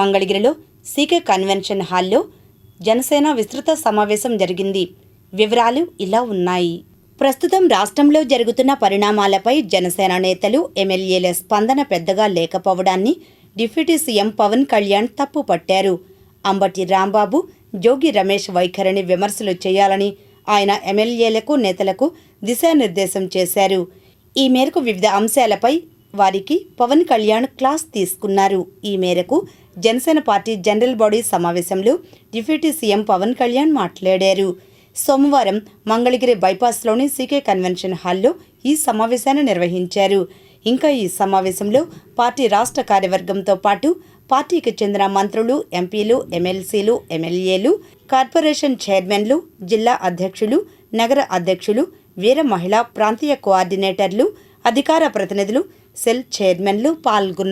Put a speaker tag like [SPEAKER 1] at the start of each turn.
[SPEAKER 1] మంగళగిరిలో CK convention హాల్లో జనసేన విస్తృత సమావేశం జరిగింది. వివరాలు ఇలా ఉన్నాయి. ప్రస్తుతం రాష్ట్రంలో జరుగుతున్న పరిణామాలపై జనసేన నేతలు, ఎమ్మెల్యేల స్పందన పెద్దగా లేకపోవడాన్ని డిప్యూటీ సీఎం పవన్ కళ్యాణ్ తప్పుపట్టారు. అంబటి రాంబాబు, జోగి రమేష్ వైఖరిని విమర్శలు చేయాలని ఆయన ఎమ్మెల్యేలకు, నేతలకు దిశానిర్దేశం చేశారు. ఈ మేరకు వివిధ అంశాలపై వారికి పవన్ కళ్యాణ్ క్లాస్ తీసుకున్నారు. ఈ మేరకు జనసేన పార్టీ జనరల్ బాడీ సమావేశంలో డిప్యూటీ సీఎం పవన్ కళ్యాణ్ మాట్లాడారు. సోమవారం మంగళగిరి బైపాస్లోని సీకే కన్వెన్షన్ హాల్లో ఈ సమావేశాన్ని నిర్వహించారు. ఇంకా ఈ సమావేశంలో పార్టీ రాష్ట్ర కార్యవర్గంతో పాటు పార్టీకి చెందిన మంత్రులు, ఎంపీలు, ఎమ్మెల్సీలు, ఎమ్మెల్యేలు, కార్పొరేషన్ చైర్మన్లు, జిల్లా అధ్యక్షులు, నగర అధ్యక్షులు, వీర మహిళా ప్రాంతీయ కోఆర్డినేటర్లు, అధికార ప్రతినిధులు, సెల్ చైర్మన్లు పాల్గొన్నారు.